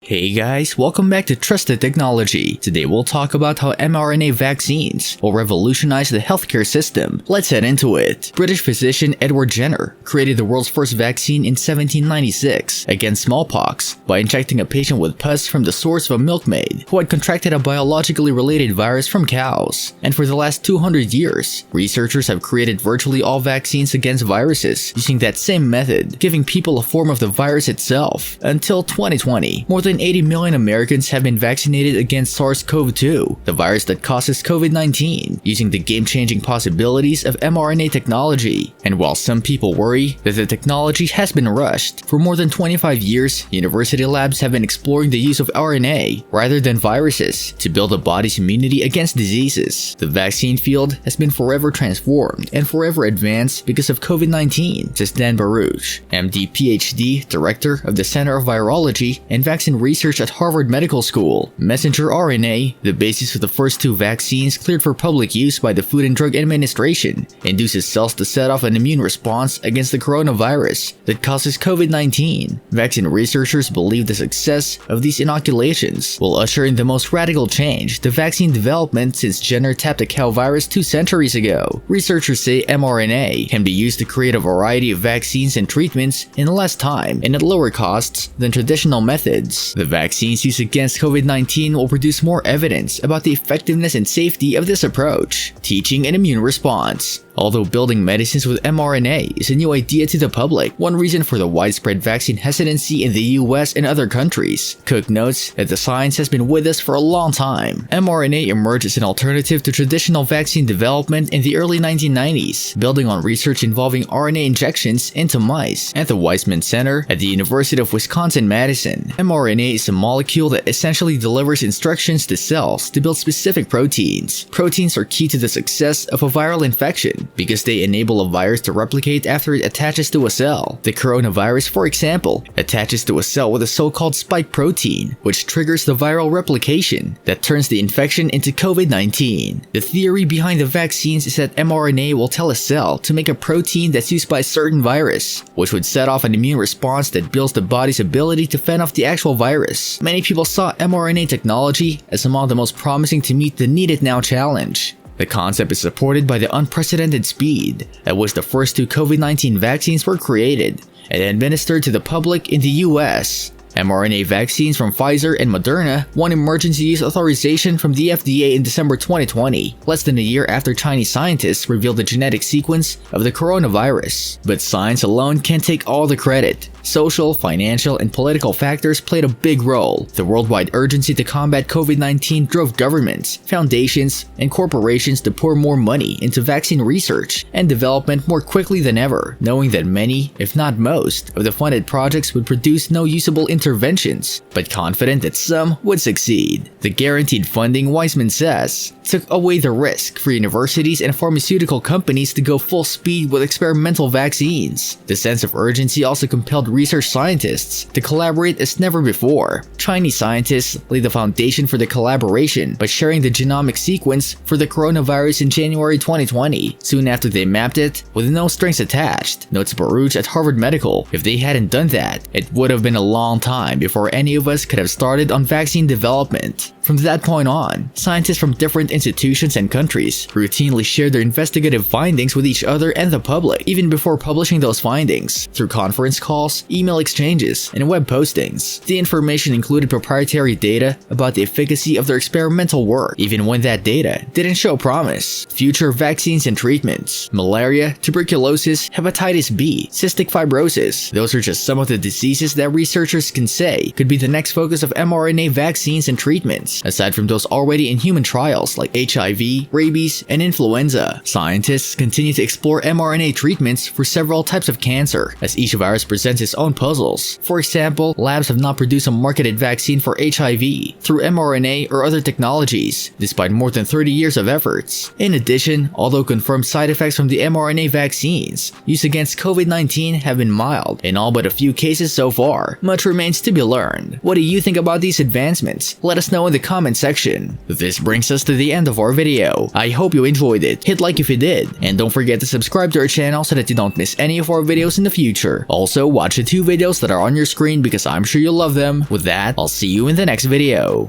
Hey guys, welcome back to Trusted Technology. Today we'll talk about how mRNA vaccines will revolutionize the healthcare system. Let's head into it. British physician Edward Jenner created the world's first vaccine in 1796 against smallpox by injecting a patient with pus from the source of a milkmaid who had contracted a biologically related virus from cows. And for the last 200 years, researchers have created virtually all vaccines against viruses using that same method, giving people a form of the virus itself. Until 2020, more than 80 million Americans have been vaccinated against SARS-CoV-2, the virus that causes COVID-19, using the game-changing possibilities of mRNA technology. And while some people worry that the technology has been rushed, for more than 25 years, university labs have been exploring the use of RNA rather than viruses to build the body's immunity against diseases. The vaccine field has been forever transformed and forever advanced because of COVID-19, says Dan Baruch, MD PhD, Director of the Center of Virology and Vaccine Research at Harvard Medical School. Messenger RNA, the basis of the first two vaccines cleared for public use by the Food and Drug Administration, induces cells to set off an immune response against the coronavirus that causes COVID-19. Vaccine researchers believe the success of these inoculations will usher in the most radical change to vaccine development since Jenner tapped a cow virus 2 centuries ago. Researchers say mRNA can be used to create a variety of vaccines and treatments in less time and at lower costs than traditional methods. The vaccines used against COVID-19 will produce more evidence about the effectiveness and safety of this approach, teaching an immune response. Although building medicines with mRNA is a new idea to the public, one reason for the widespread vaccine hesitancy in the US and other countries, Cook notes that the science has been with us for a long time. mRNA emerged as an alternative to traditional vaccine development in the early 1990s, building on research involving RNA injections into mice. At the Weizmann Center at the University of Wisconsin-Madison, mRNA is a molecule that essentially delivers instructions to cells to build specific proteins. Proteins are key to the success of a viral infection, because they enable a virus to replicate after it attaches to a cell. The coronavirus, for example, attaches to a cell with a so-called spike protein, which triggers the viral replication that turns the infection into COVID-19. The theory behind the vaccines is that mRNA will tell a cell to make a protein that's used by a certain virus, which would set off an immune response that builds the body's ability to fend off the actual virus. Many people saw mRNA technology as among the most promising to meet the Need It Now challenge. The concept is supported by the unprecedented speed at which the first two COVID-19 vaccines were created and administered to the public in the US. mRNA vaccines from Pfizer and Moderna won emergency use authorization from the FDA in December 2020, less than a year after Chinese scientists revealed the genetic sequence of the coronavirus. But science alone can't take all the credit. Social, financial, and political factors played a big role. The worldwide urgency to combat COVID-19 drove governments, foundations, and corporations to pour more money into vaccine research and development more quickly than ever, knowing that many, if not most, of the funded projects would produce no usable interventions, but confident that some would succeed. The guaranteed funding, Weizmann says, took away the risk for universities and pharmaceutical companies to go full speed with experimental vaccines. The sense of urgency also compelled research scientists to collaborate as never before. Chinese scientists laid the foundation for the collaboration by sharing the genomic sequence for the coronavirus in January 2020, soon after they mapped it with no strings attached, notes Baruch at Harvard Medical. If they hadn't done that, it would have been a long time before any of us could have started on vaccine development. From that point on, scientists from different institutions and countries routinely shared their investigative findings with each other and the public, even before publishing those findings, through conference calls, email exchanges, and web postings. The information included proprietary data about the efficacy of their experimental work, even when that data didn't show promise. Future vaccines and treatments: malaria, tuberculosis, hepatitis B, cystic fibrosis. Those are just some of the diseases that researchers can say could be the next focus of mRNA vaccines and treatments, aside from those already in human trials like HIV, rabies, and influenza. Scientists continue to explore mRNA treatments for several types of cancer, as each virus presents its own puzzles. For example, labs have not produced a marketed vaccine for HIV through mRNA or other technologies, despite more than 30 years of efforts. In addition, although confirmed side effects from the mRNA vaccines used against COVID-19 have been mild in all but a few cases so far, much remains to be learned. What do you think about these advancements? Let us know in the comment section. This brings us to the end of our video. I hope you enjoyed it. Hit like if you did, and don't forget to subscribe to our channel so that you don't miss any of our videos in the future. Also, watch watch the 2 videos that are on your screen because I'm sure you'll love them. With that, I'll see you in the next video.